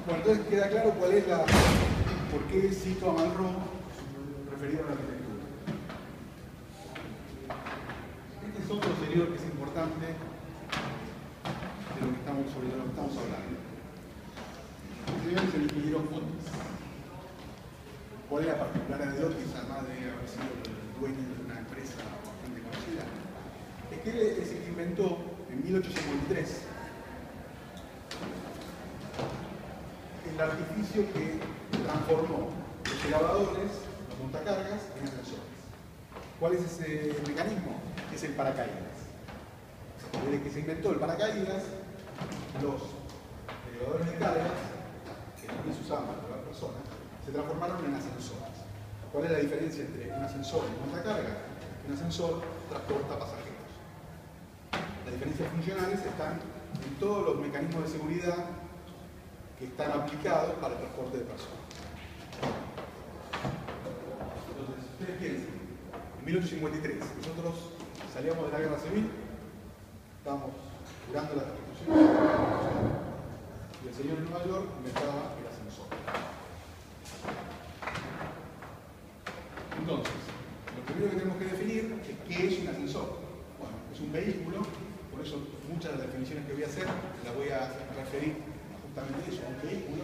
Bueno, entonces queda claro cuál es la... por qué cito a Malraux referido a la arquitectura. Este es otro señor que es importante de lo que estamos hablando. Este señor es el ingeniero Fotis. ¿Cuál es la particularidad de Otis, además de haber sido el dueño de una empresa bastante conocida? Es que él es el que inventó en 1853 el artificio que transformó los elevadores, los montacargas, en ascensores. ¿Cuál es ese mecanismo? Es el paracaídas. Desde que se inventó el paracaídas, los elevadores de cargas, que también se usaban para llevar personas, se transformaron en ascensores. ¿Cuál es la diferencia entre un ascensor y un montacargas? Un ascensor transporta pasajeros. Las diferencias funcionales están en todos los mecanismos de seguridad que están aplicados para el transporte de personas. Entonces, ustedes piensen, en 1853 nosotros salíamos de la guerra civil, estábamos curando la Constitución y el señor de Nueva York inventaba el ascensor. Entonces, lo primero que tenemos que definir es qué es un ascensor. Bueno, es un vehículo, por eso muchas de las definiciones que voy a hacer las voy a referir justamente eso, un vehículo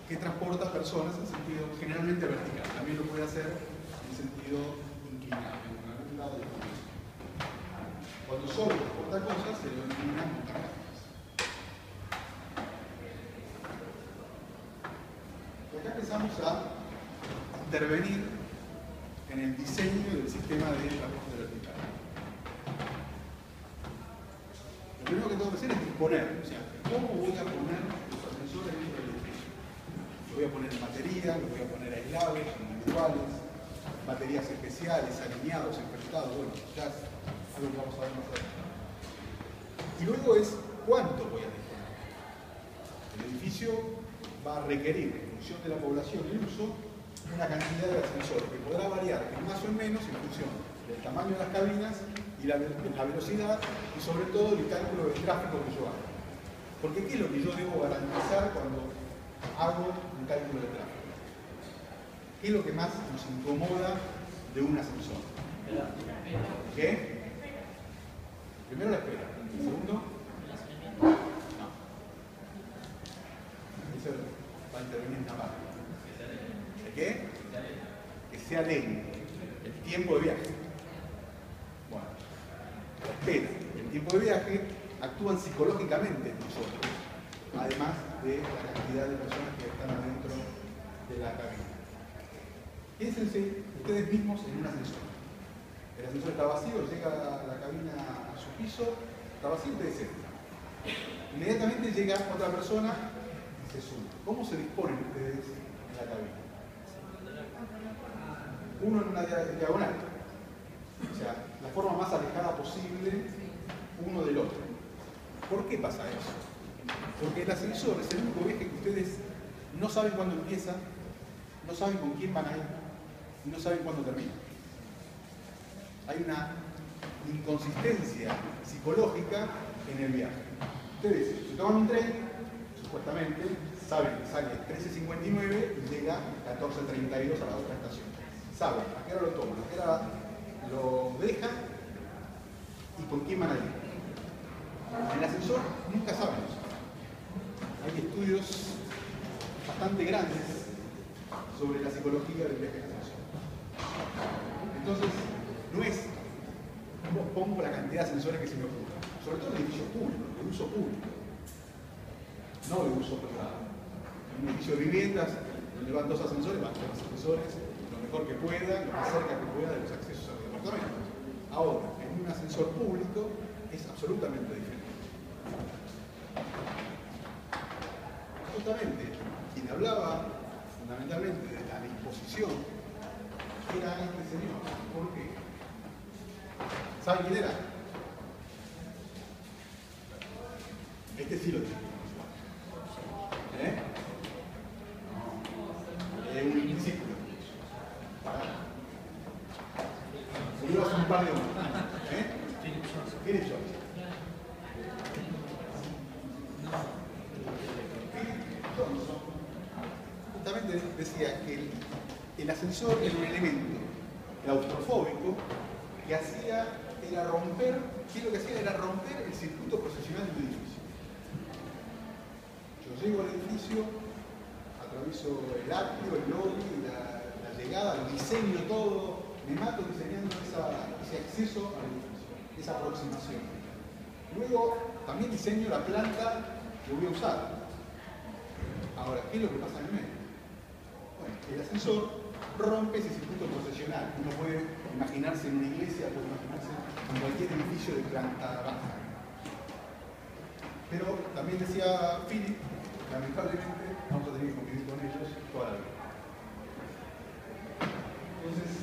que transporta personas en sentido generalmente vertical. También lo puede hacer en sentido inclinado, en un lado y en otro. Cuando solo transporta cosas, se lo denominan montacargas. Y acá empezamos a intervenir en el diseño del sistema de transporte vertical. Lo primero que tengo que hacer es disponer, o sea, ¿cómo voy a poner los ascensores dentro del edificio? Lo voy a poner en batería, lo voy a poner aislados, individuales, baterías especiales, alineados, encriptados, bueno, ya es algo que vamos a ver más adelante. Y luego es cuánto voy a disponer. El edificio va a requerir, en función de la población y el uso, una cantidad de ascensores que podrá variar en más o en menos en función del tamaño de las cabinas y la velocidad y sobre todo el cálculo del tráfico que yo hago. Porque ¿qué es lo que yo debo garantizar cuando hago un cálculo de tráfico? ¿Qué es lo que más nos incomoda de un ascensor? ¿Qué? Primero la espera. Segundo, no. Eso va a intervenir en la parte. ¿Qué? Que sea lento. El tiempo de viaje. Bueno, la espera, el tiempo de viaje actúan psicológicamente en nosotros, además de la cantidad de personas que están adentro de la cabina. Piénsense ustedes mismos en un ascensor. El ascensor está vacío, llega la cabina a su piso, está vacío, ustedes entran. Inmediatamente llega otra persona y se sube. ¿Cómo se disponen ustedes en la cabina? Uno en una diagonal. O sea, la forma más alejada posible uno del otro. ¿Por qué pasa eso? Porque el ascensor es el único viaje que ustedes no saben cuándo empieza, no saben con quién van a ir y no saben cuándo termina. Hay una inconsistencia psicológica en el viaje. Ustedes, si toman un tren, supuestamente, saben que sale 13:59 y llega 14:32 a la otra estación. Saben a qué hora lo toman, a qué hora lo dejan y con quién van a ir. En el ascensor nunca saben eso. Hay estudios bastante grandes sobre la psicología del viaje en ascensor. Entonces, no es, pongo la cantidad de ascensores que se me ocurra, sobre todo en edificios públicos, de uso público, no de uso privado. En un edificio de viviendas, donde van dos ascensores, van dos ascensores, lo mejor que pueda, lo más cerca que pueda de los accesos a los departamentos. Ahora, en un ascensor público es absolutamente diferente. Justamente, quien hablaba fundamentalmente de la disposición era este señor. ¿Por qué? ¿Saben quién era? Este sí lo tiene. No. Es un discípulo. Murió hace un par de años. Philip Jones. Thomson justamente decía que el ascensor era un elemento claustrofóbico que era romper, que lo que hacía era romper el circuito procesional del edificio. Yo llego al edificio, atravieso el atrio, el lobby, la llegada, lo diseño todo, me mato diseñando ese acceso al edificio, esa aproximación. Luego también diseño la planta que voy a usar. Ahora, ¿qué es lo que pasa en el medio? Bueno, el ascensor rompe ese circuito procesional. Uno puede imaginarse en una iglesia, puede imaginarse en cualquier edificio de planta baja. Pero también decía Philip, lamentablemente vamos a tener que convivir con ellos toda la vida. Entonces,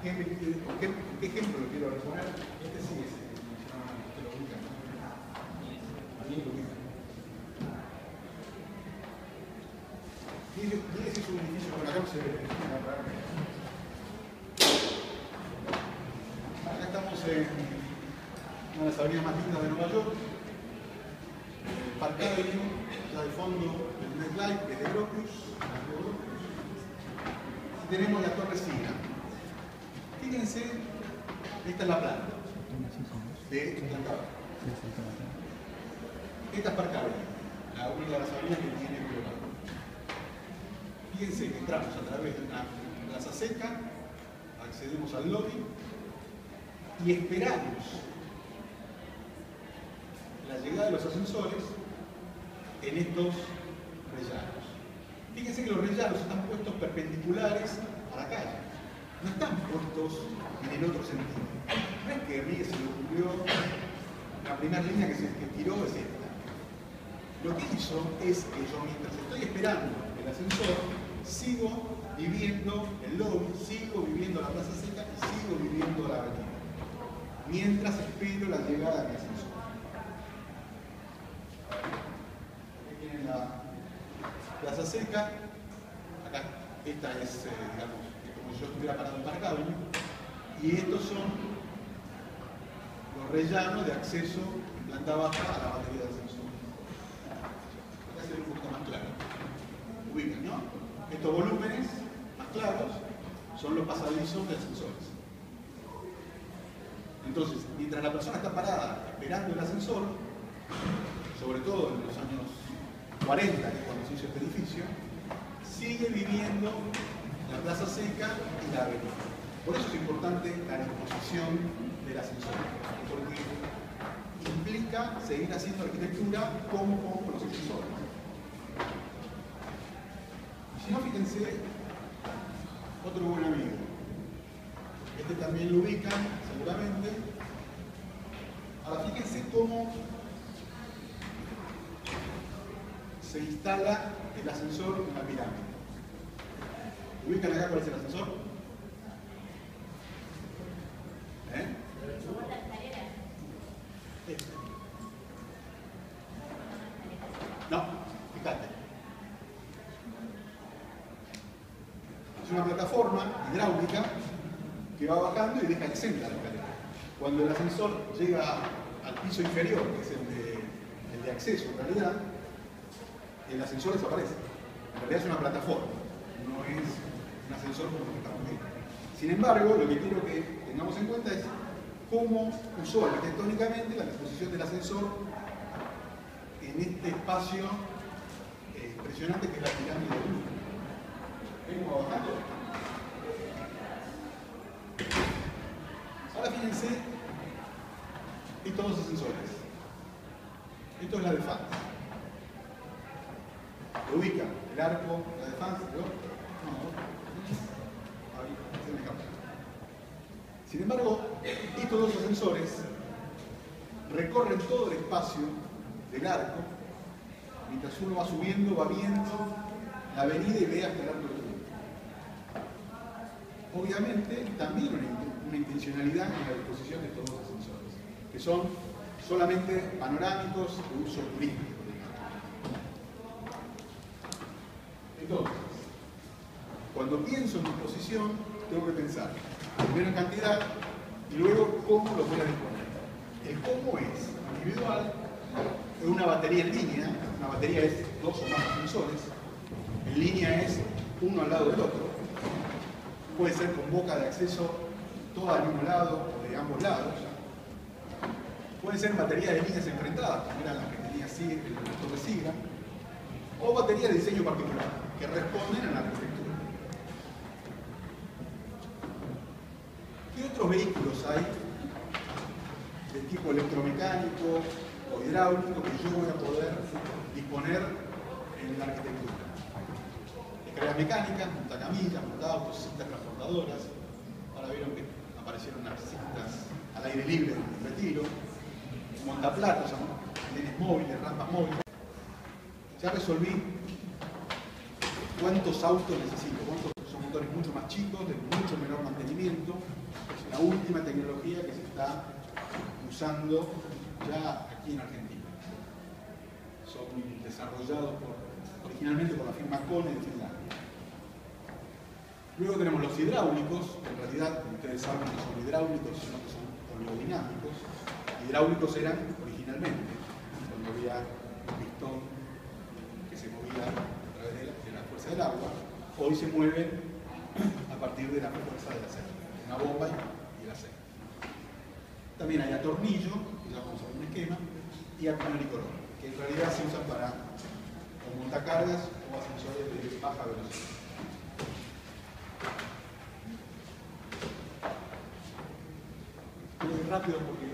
¿qué ejemplo lo quiero responder? Este sí es el que mencionaba antes, que lo ubican. ¿Alguien lo ubica? Y ese es un edificio con acá no se ve. Acá estamos en una de las avenidas más lindas de Nueva York. Park Avenue, ya de fondo el Red Light, que es de Gropius. Y tenemos la Torre Sina. Fíjense, esta es la planta de planta baja. Esta es Park Avenue, la única de las avenidas que tiene Boulevard. Fíjense que entramos a través de una plaza seca, accedemos al lobby y esperamos la llegada de los ascensores en estos rellanos. Fíjense que los rellanos están puestos perpendiculares a la calle, no están puestos en el otro sentido. No es que a mí se le ocurrió, la primera línea que tiró es esta. Lo que hizo es que yo, mientras estoy esperando el ascensor, sigo viviendo el lobby, sigo viviendo la plaza seca y sigo viviendo la avenida, mientras espero la llegada del ascensor. Aquí tienen la plaza seca, acá esta es, digamos, como si yo estuviera parado en Park Avenue, y estos son los rellanos de acceso en planta baja a la batería del ascensor. Acá se ve un poquito más claro. Ubican, ¿no? Estos volúmenes más claros son los pasadizos de ascensores. Entonces, mientras la persona está parada esperando el ascensor, sobre todo en los años 40, que es cuando se hizo este edificio, sigue viviendo la plaza seca y la avenida. Por eso es importante la disposición del ascensor, porque implica seguir haciendo arquitectura como con los ascensores. Si no, fíjense, otro buen amigo. Este también lo ubican, seguramente. Ahora, fíjense cómo se instala el ascensor en la pirámide. ¿Ubican acá cuál es el ascensor? Este. No, fíjate. Es una plataforma hidráulica que va bajando y deja exenta la escalera. Cuando el ascensor llega al piso inferior, que es el de acceso en realidad, el ascensor desaparece. En realidad es una plataforma, no es un ascensor como el que estamos viendo. Sin embargo, lo que quiero que tengamos en cuenta es cómo usó arquitectónicamente la disposición del ascensor en este espacio impresionante que es la pirámide de Blue. Vengo bajando. Ahora fíjense, estos dos ascensores. Esto es la Defense. Lo ubican, el arco, la Defense, ¿no? Ahí, se me escapa. Sin embargo, estos dos ascensores recorren todo el espacio del arco. Mientras uno va subiendo, va viendo la avenida y ve hasta el arco del túnel. Obviamente, también una intencionalidad en la disposición de estos dos ascensores, que son solamente panorámicos de uso turístico. Entonces, cuando pienso en disposición, tengo que pensar primero en cantidad y luego cómo lo voy a disponer. El cómo es individual una batería en línea, una batería es dos o más ascensores, en línea es uno al lado del otro, puede ser con boca de acceso toda al mismo lado o de ambos lados, pueden ser baterías de líneas enfrentadas, como eran las que tenía el motor de Sigra, o baterías de diseño particular, que responden a la arquitectura. ¿Qué otros vehículos hay de tipo electromecánico o hidráulico que yo voy a poder disponer en la arquitectura? Escaleras mecánicas, montacamillas, montautos, cintas transportadoras. Ahora vieron que aparecieron las cintas al aire libre en retiro, montaplatos, andenes móviles, rampas móviles. Ya resolví cuántos autos necesito, cuántos son motores mucho más chicos, de mucho menor mantenimiento. Es la última tecnología que se está usando ya aquí en Argentina. Son desarrollados originalmente por la firma Kone de Finlandia. Luego tenemos los hidráulicos, que en realidad ustedes saben que son hidráulicos, sino que son oleodinámicos. Hidráulicos eran originalmente, cuando había un pistón que se movía a través de la fuerza del agua, hoy se mueven a partir de la fuerza del aceite, una bomba y el aceite. También hay atornillo, que ya vamos a ver un esquema, y apiñón y corona, que en realidad se usan para montacargas o ascensores de baja velocidad. Muy rápido porque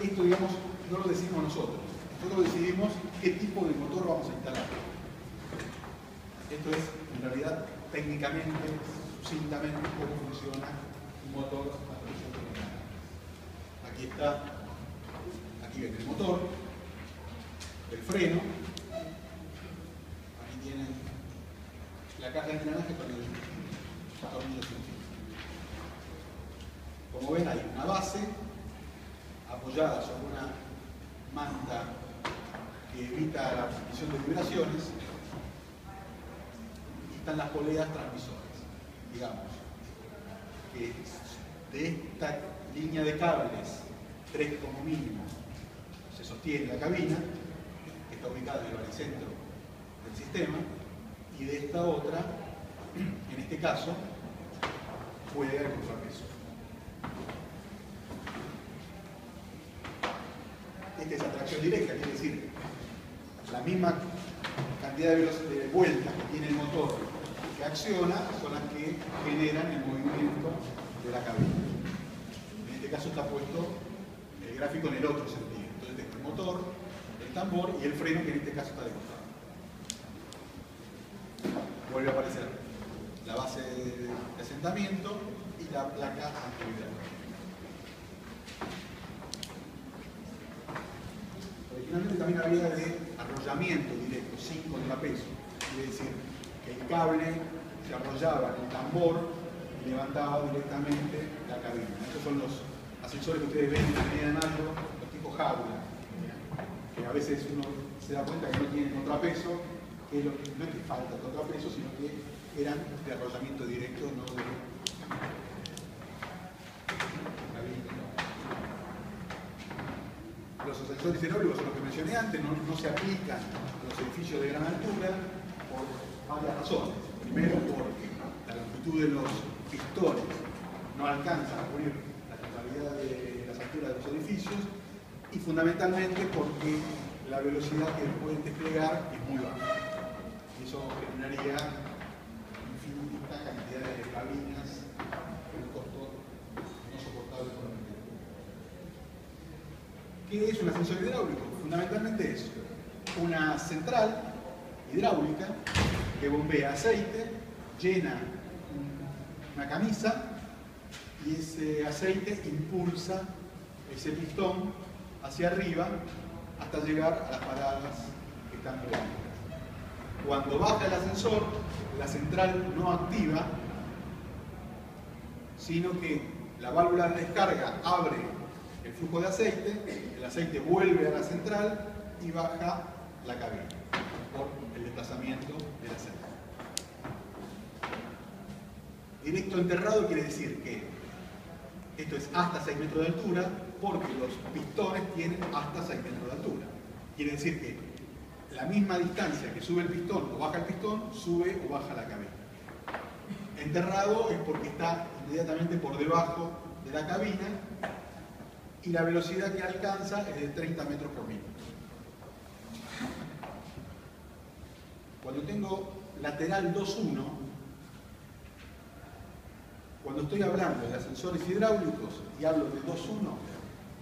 esto, digamos, no lo decidimos nosotros. Nosotros decidimos qué tipo de motor vamos a instalar. Esto es, en realidad, técnicamente, sucintamente, cómo funciona un motor a presión terminal. Aquí está, aquí ven el motor, el freno, aquí tienen la caja de engranaje con el tornillo sin fin. Como ven, hay una base apoyada sobre una manta que evita la transmisión de vibraciones y están las poleas transmisoras. Digamos que de esta línea de cables, 3 como mínimo, se sostiene la cabina, que está ubicada en el baricentro del sistema, y de esta otra, en este caso, juega el contrapeso. Esta es atracción directa, quiere decir, la misma cantidad de vueltas que tiene el motor que acciona son las que generan el movimiento de la cabina. En este caso está puesto el gráfico en el otro sentido. Entonces tengo el motor, el tambor y el freno, que en este caso está de costado. Vuelve a aparecer la base de asentamiento y la placa antihidráulica. Originalmente también había de arrollamiento directo, sin contrapeso. Quiere decir que el cable se arrollaba en el tambor y levantaba directamente la cabina. Estos son los ascensores que ustedes ven en la Avenida de Mayo, los tipos jaula, que a veces uno se da cuenta que no tienen contrapeso, que no es que falta contrapeso, sino que eran de arrollamiento directo, no de cabina. Los ascensores hidráulicos son los que mencioné antes, no se aplican a los edificios de gran altura por varias razones. Primero, porque la longitud de los pistones no alcanza a cubrir la totalidad de las alturas de los edificios, y fundamentalmente porque la velocidad que pueden desplegar es muy baja. Y eso generaría infinita cantidad de cabinas con un costo no soportable por la medida. ¿Qué es un ascensor hidráulico? Fundamentalmente es una central hidráulica que bombea aceite, llena una camisa y ese aceite impulsa ese pistón hacia arriba hasta llegar a las paradas que están previstas. Cuando baja el ascensor, la central no activa, sino que la válvula de descarga abre el flujo de aceite, el aceite vuelve a la central y baja la cabina por el desplazamiento del aceite. Directo enterrado quiere decir que Esto es hasta 6 metros de altura, porque los pistones tienen hasta 6 metros de altura. Quiere decir que la misma distancia que sube el pistón o baja el pistón, sube o baja la cabina. Enterrado es porque está inmediatamente por debajo de la cabina y la velocidad que alcanza es de 30 metros por minuto. Cuando tengo lateral 2.1, cuando estoy hablando de ascensores hidráulicos y hablo de 2.1,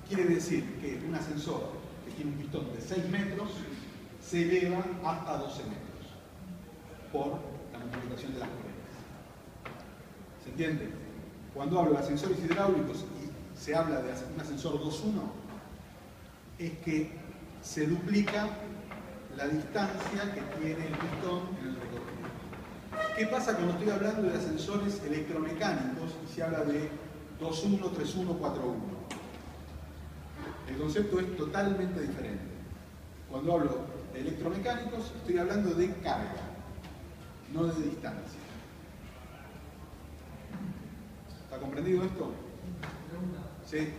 quiere decir que un ascensor que tiene un pistón de 6 metros se eleva hasta 12 metros por la multiplicación de las corrientes. ¿Se entiende? Cuando hablo de ascensores hidráulicos y se habla de un ascensor 2.1, es que se duplica la distancia que tiene el pistón en el recorrido. ¿Qué pasa cuando estoy hablando de ascensores electromecánicos y se habla de 2.1, 3.1, 4.1? El concepto es totalmente diferente. Cuando hablo de electromecánicos, estoy hablando de carga, no de distancia. ¿Está comprendido esto? Sí.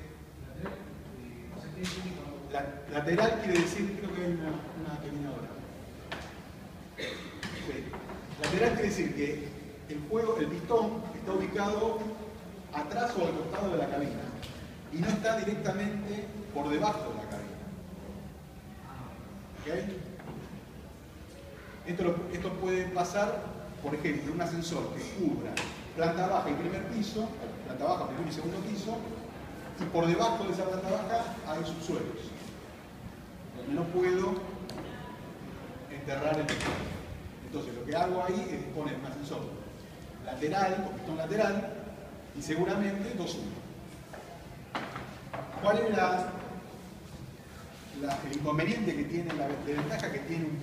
Lateral quiere decir, creo que hay una que viene ahora. Sí. Lateral quiere decir que el pistón está ubicado atrás o al costado de la cabina y no está directamente por debajo de la cabina. ¿Okay? Esto puede pasar, por ejemplo, en un ascensor que cubra planta baja y primer piso, planta baja, primer y segundo piso, y por debajo de esa planta baja hay subsuelos, donde no puedo enterrar el pistón. Entonces lo que hago ahí es poner un ascensor lateral, con pistón lateral, y seguramente 2.1. ¿Cuál es el inconveniente que tiene, la desventaja que tiene un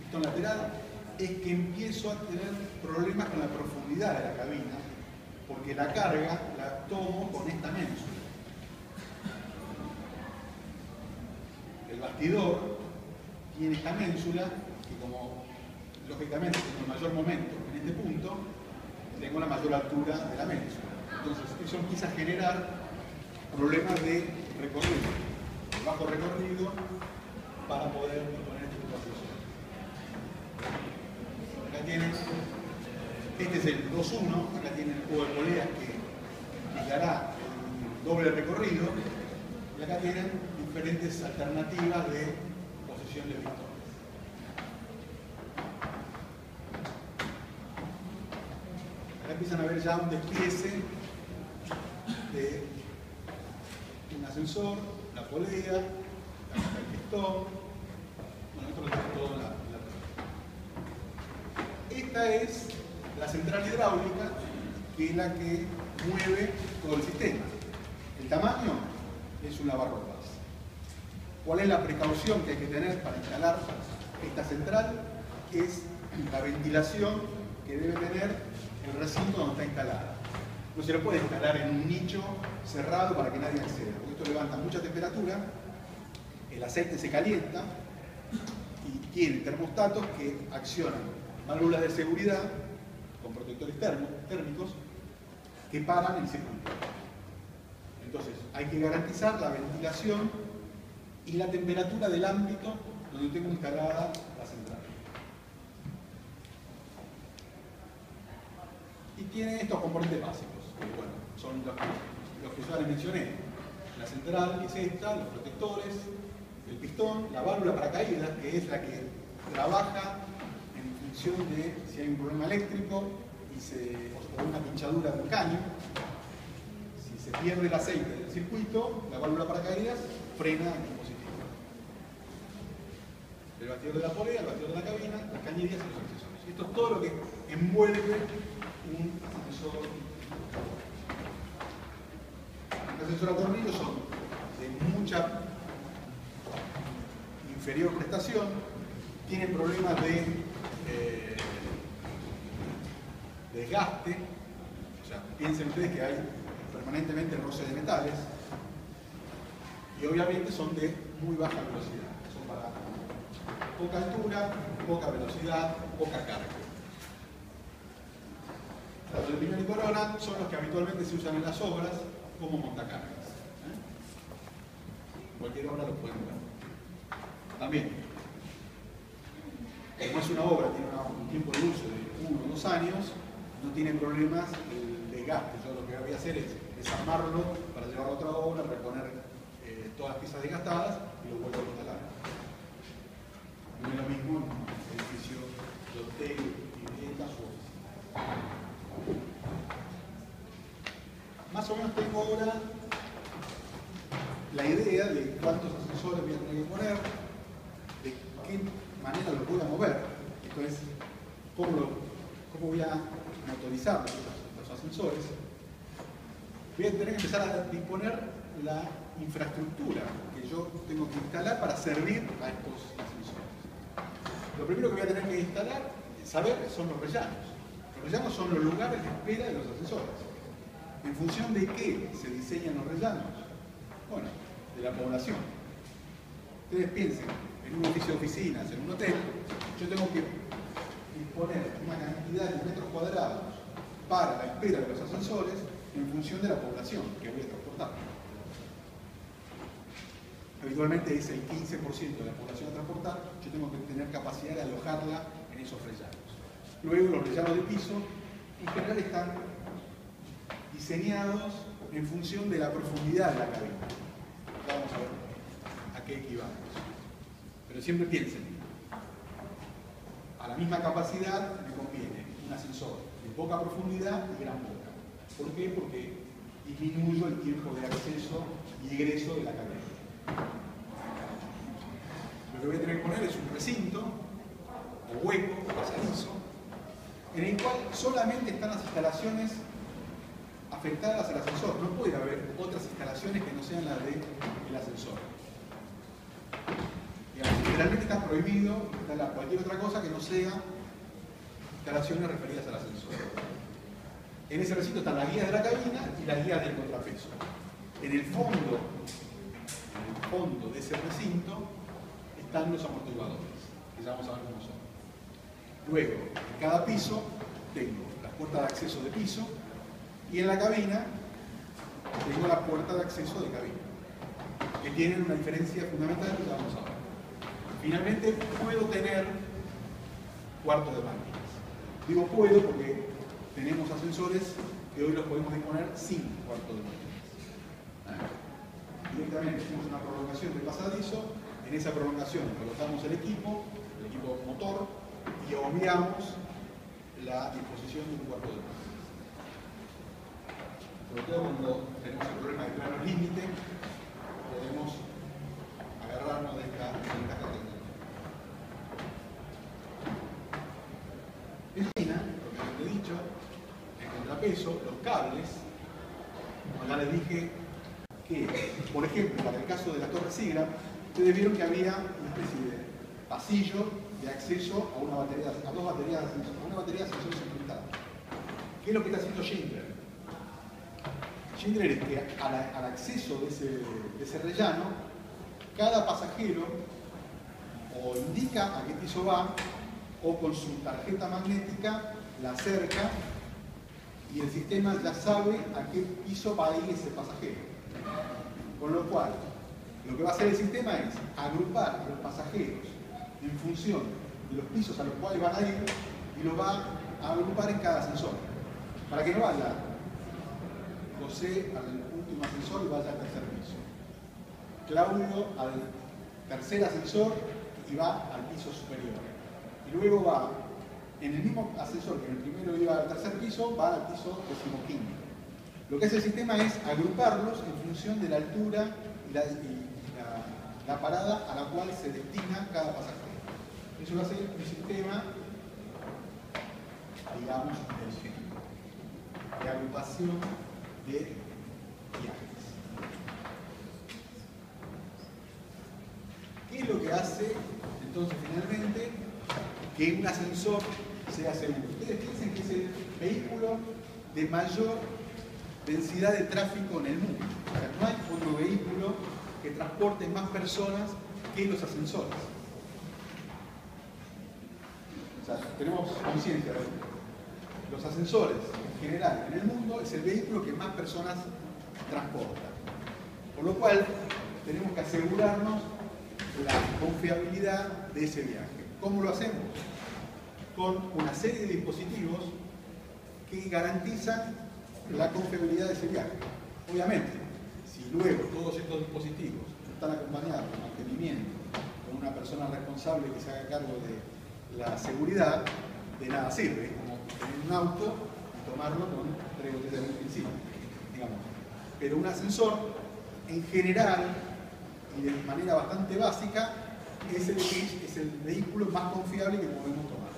pistón lateral? Es que empiezo a tener problemas con la profundidad de la cabina, porque la carga la tomo con esta ménsula. El bastidor tiene esta ménsula que, como lógicamente tengo el mayor momento en este punto, tengo la mayor altura de la ménsula. Entonces eso empieza a generar problemas de recorrido, de bajo recorrido, para poder poner este tipo de presión. Acá tienen, este es el 2.1, acá tienen el juego de poleas que indicará el doble recorrido, y acá tienen diferentes alternativas de posición de pistones. Acá empiezan a ver ya un despiece de un ascensor, la polea, el pistón. Bueno, esto lo tengo todo en la Esta es la central hidráulica, que es la que mueve todo el sistema. El tamaño es un lavarropas. ¿Cuál es la precaución que hay que tener para instalar esta central? Es la ventilación que debe tener el recinto donde está instalada. No se lo puede instalar en un nicho cerrado para que nadie acceda, porque esto levanta mucha temperatura, el aceite se calienta y tiene termostatos que accionan válvulas de seguridad con protectores térmicos que paran el circuito. Entonces hay que garantizar la ventilación y la temperatura del ámbito donde tengo instalada la central. Y tiene estos componentes básicos, que bueno, son los que ya les mencioné. La central, que es esta, los protectores, el pistón, la válvula paracaídas, que es la que trabaja en función de si hay un problema eléctrico o una pinchadura de un caño. Si se pierde el aceite del circuito, la válvula paracaídas frena el dispositivo. El batidor de la polea, el batidor de la cabina, las cañerías y los accesorios. Esto es todo lo que envuelve un ascensor. Los ascensores a tornillos son de mucha inferior prestación, tienen problemas de desgaste, o sea, piensen ustedes que hay permanentemente roce de metales, y obviamente son de muy baja velocidad, son para poca altura, poca velocidad, poca carga. Los de Piñón y Corona son los que habitualmente se usan en las obras, como montacargas. Cualquier obra lo pueden ver. También, como es una obra, tiene un tiempo de uso de 1 o 2 años, no tiene problemas de desgaste. Yo lo que voy a hacer es desarmarlo para llevarlo a otra obra, reponer todas las piezas desgastadas y lo vuelvo a instalar. No es lo mismo en un edificio de hotel, viviendas o oficinas. Más o menos tengo ahora la idea de cuántos ascensores voy a tener que poner, de qué manera los voy a mover. Entonces, cómo voy a motorizar los ascensores. Voy a tener que empezar a disponer la infraestructura que yo tengo que instalar para servir a estos ascensores. Lo primero que voy a tener que saber son los rellanos. Los rellanos son los lugares de espera de los ascensores. ¿En función de qué se diseñan los rellanos? Bueno, de la población. Ustedes piensen, en un edificio de oficinas, en un hotel, yo tengo que disponer una cantidad de metros cuadrados para la espera de los ascensores en función de la población que voy a transportar. Habitualmente es el 15% de la población a transportar, yo tengo que tener capacidad de alojarla en esos rellanos. Luego los rellanos de piso, en general están diseñados en función de la profundidad de la cabina. Vamos a ver a qué equivamos. Pero siempre piensen, a la misma capacidad me conviene un ascensor de poca profundidad y gran boca. ¿Por qué? Porque disminuyo el tiempo de acceso y egreso de la cabina. Lo que voy a tener que poner es un recinto, o hueco, o pasadizo, en el cual solamente están las instalaciones afectadas al ascensor. No puede haber otras instalaciones que no sean las del ascensor. Generalmente está prohibido instalar cualquier otra cosa que no sea instalaciones referidas al ascensor. En ese recinto están las guías de la cabina y las guías del contrapeso. En el fondo de ese recinto están los amortiguadores, que ya vamos a ver cómo son. Luego, en cada piso tengo las puertas de acceso de piso y en la cabina tengo la puerta de acceso de cabina, que tienen una diferencia fundamental que ya vamos a ver. Finalmente, puedo tener cuarto de máquinas. Digo puedo porque tenemos ascensores que hoy los podemos disponer sin cuarto de máquinas. Directamente hacemos una prolongación del pasadizo, en esa prolongación colocamos el equipo motor, y obviamos la disposición de un cuarto de máquinas. Sobre todo cuando tenemos el problema de planos límite, podemos agarrarnos de esta categoría. En China, lo que les he dicho, el contrapeso, los cables, como ya les dije, que, por ejemplo, para el caso de la Torre Sigra, ustedes vieron que había una especie de pasillo de acceso a dos baterías de ascensores enfrentadas. ¿Qué es lo que está haciendo Schindler? Schindler es que al acceso de ese rellano, cada pasajero o indica a qué piso va, o con su tarjeta magnética la acerca y el sistema ya sabe a qué piso va a ir ese pasajero. Con lo cual, lo que va a hacer el sistema es agrupar a los pasajeros en función de los pisos a los cuales van a ir y los va a agrupar en cada ascensor. Para que no vaya José al último ascensor y vaya al tercer piso. Claudio al tercer ascensor y va al piso superior. Y luego va, en el mismo ascensor que en el primero iba al tercer piso, va al piso 15º. Lo que hace el sistema es agruparlos en función de la altura y la parada a la cual se destina cada pasajero. Eso lo hace un sistema, digamos, de agrupación de viajes. ¿Qué es lo que hace, entonces, finalmente, que un ascensor sea seguro? Ustedes piensen que es el vehículo de mayor densidad de tráfico en el mundo. O sea, no hay otro vehículo que transporte más personas que los ascensores. O sea, tenemos conciencia de esto. Los ascensores, en general, en el mundo, es el vehículo que más personas transporta. Por lo cual, tenemos que asegurarnos la confiabilidad de ese viaje. ¿Cómo lo hacemos? Con una serie de dispositivos que garantizan la confiabilidad de ese viaje. Obviamente, si luego todos estos dispositivos están acompañados de mantenimiento, con una persona responsable que se haga cargo de la seguridad, de nada sirve. Es como tener un auto y tomarlo con 3 botellas de whisky encima, digamos. Pero un ascensor, en general, y de manera bastante básica, es el vehículo más confiable que podemos tomar.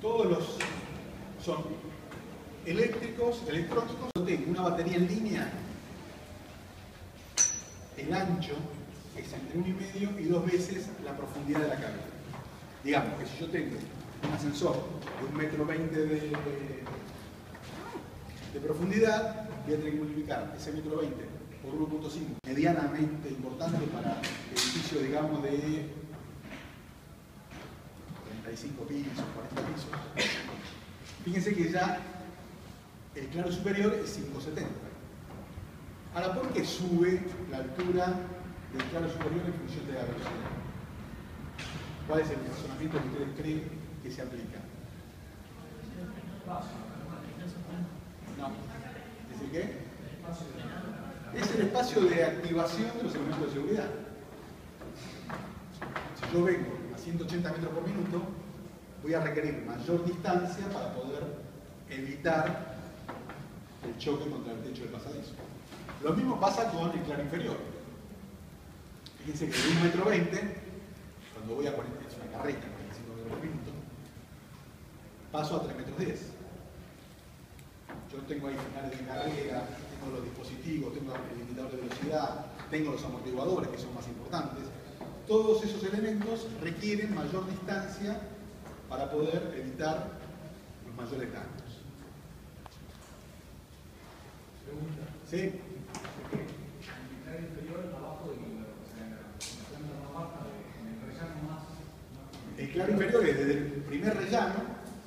Todos los son eléctricos, electrónicos. Yo tengo una batería en línea, el ancho es entre 1,5 y 2 veces la profundidad de la cabina. Digamos que si yo tengo un ascensor de 1,20 m de profundidad, voy a tener que multiplicar ese 1,20 m por 1,5, medianamente importante para edificio, digamos, de 35 pisos, 40 pisos. Fíjense que ya el claro superior es 5,70. Ahora, ¿por qué sube la altura del claro superior en función de la velocidad? ¿Cuál es el razonamiento que ustedes creen que se aplica? No. ¿Es el qué? Es el espacio de activación de los elementos de seguridad. Si yo vengo a 180 metros por minuto, voy a requerir mayor distancia para poder evitar el choque contra el techo del pasadizo. Lo mismo pasa con el claro inferior. Fíjense que de 1,20 m, cuando voy a 40, es una carreta, 45 metros por minuto, paso a 3,10 m. Yo tengo ahí finales de carrera, tengo los dispositivos, tengo el limitador de velocidad, tengo los amortiguadores, que son más importantes. Todos esos elementos requieren mayor distancia para poder evitar los mayores daños. Pregunta. ¿Sí? El claro inferior abajo de la planta más baja, en el rellano más. El claro inferior es desde el primer rellano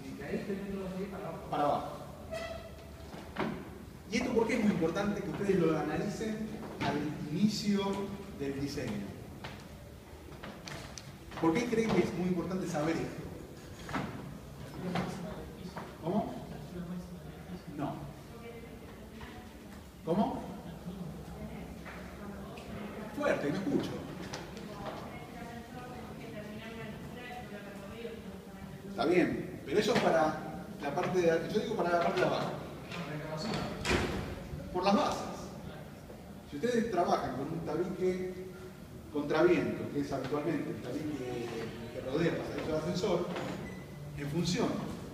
Y que ahí te meto así para abajo. para abajo. ¿Y esto por qué es muy importante que ustedes lo analicen al inicio del diseño? ¿Por qué creen que es muy importante saber esto? ¿Cómo? No. ¿Cómo? Fuerte, no escucho. Está bien, pero eso es para la parte de... Yo digo para la parte de abajo. Por las bases. Si ustedes trabajan con un tabique contraviento, que es habitualmente el tabique que rodea el pasadizo del ascensor, en función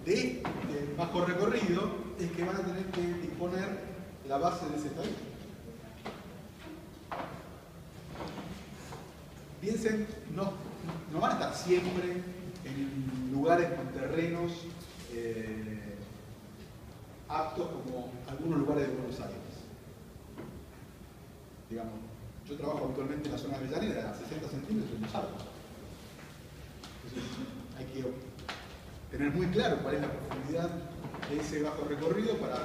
de este bajo recorrido, es que van a tener que disponer la base de ese tabique. Piensen, no van a estar siempre en lugares con terrenos aptos como algunos lugares de Buenos Aires. Digamos, yo trabajo habitualmente en la zona de Avellaneda, a 60 centímetros en los árboles. Entonces, hay que tener muy claro cuál es la profundidad de ese bajo recorrido para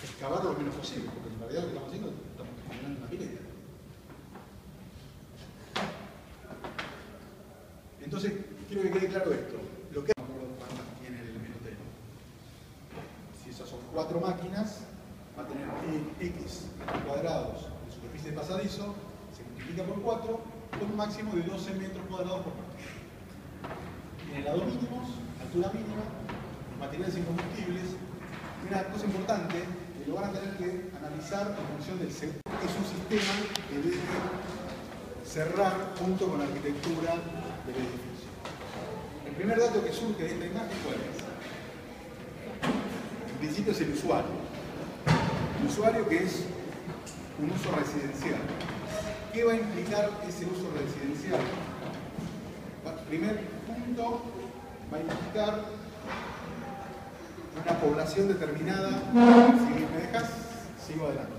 excavar lo menos posible, porque en realidad lo que estamos haciendo estamos generando una pileta. Entonces, quiero que quede claro esto. Lo que no me acuerdo cuántas tiene el hotel. Si esas son 4 máquinas, va a tener X cuadrados de superficie de pasadizo, se multiplica por 4, con un máximo de 12 metros cuadrados por máquina. En helado mínimos, altura mínima, materiales incombustibles. Y una cosa importante, que lo van a tener que analizar en función del sector. Es un sistema que debe cerrar junto con la arquitectura del edificio. El primer dato que surge de esta imagen, ¿cuál es? En principio es el usuario. El usuario, que es un uso residencial. ¿Qué va a implicar ese uso residencial? Primer punto, va a implicar una población determinada. Si me dejas, sigo adelante.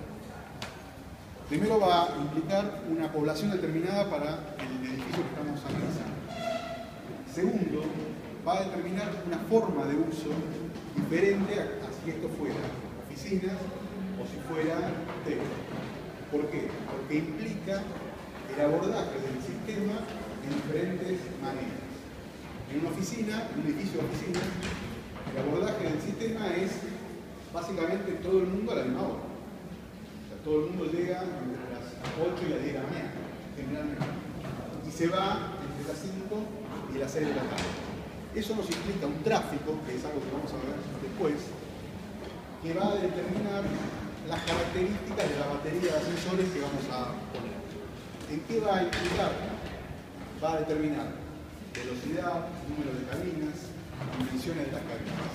Primero va a implicar una población determinada para el edificio que estamos analizando. Segundo, va a determinar una forma de uso diferente a si esto fuera oficinas o si fuera tele. ¿Por qué? Porque implica el abordaje del sistema en diferentes maneras. En una oficina, en un edificio de oficinas, el abordaje del sistema es básicamente todo el mundo a la misma hora. O sea, todo el mundo llega entre las 8 y las 10 de la mañana, generalmente. Y se va entre las 5 y las 6 de la tarde. Eso nos implica un tráfico, que es algo que vamos a ver después, que va a determinar las características de la batería de ascensores que vamos a poner. ¿En qué va a implicar? Va a determinar velocidad, número de cabinas, dimensiones de las cabinas.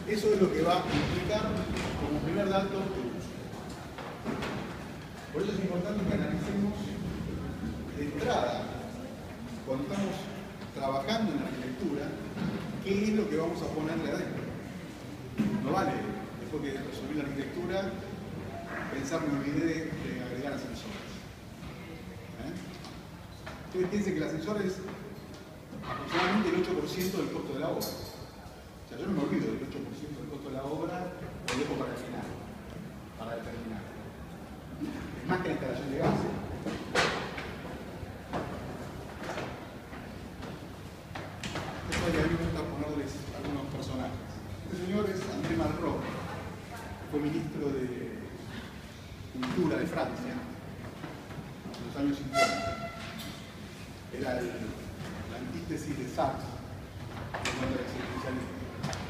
Eso es lo que va a implicar como primer dato de uso. Por eso es importante que analicemos de entrada, cuando estamos trabajando en la arquitectura, qué es lo que vamos a ponerle adentro. No vale, después que resolví la arquitectura, pensar me olvidé de agregar ascensores. Ustedes piensen que el ascensor es aproximadamente el 8% del costo de la obra. O sea, yo no me olvido del 8% del costo de la obra, lo dejo para el final, para determinar. Es más que la instalación de gas. Después de ahí me gusta ponerles algunos personajes. Este señor es André Malraux, fue ministro de Cultura de Francia en los años 50. Era la antítesis de Sartre en cuanto al existencialismo.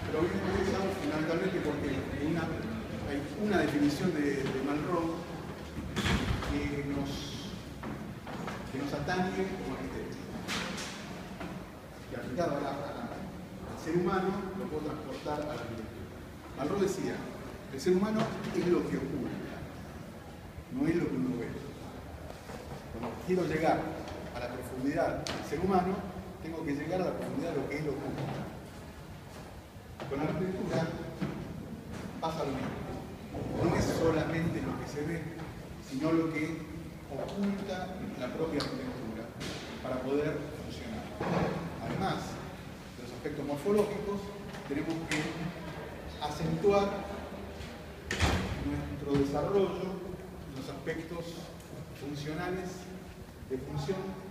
Pero hoy me interesa fundamentalmente porque hay una definición de Malraux que nos atañe como arquitectos. Que aplicado al ser humano lo puedo transportar a la arquitectura. Malraux decía, el ser humano es lo que ocurre, no es lo que uno ve. Cuando quiero llegar a la profundidad del ser humano, tengo que llegar a la profundidad de lo que es lo que ocurre. Con la arquitectura pasa lo mismo. No es solamente lo que se ve, sino lo que oculta la propia arquitectura para poder funcionar. Además de los aspectos morfológicos, tenemos que acentuar nuestro desarrollo en los aspectos funcionales de función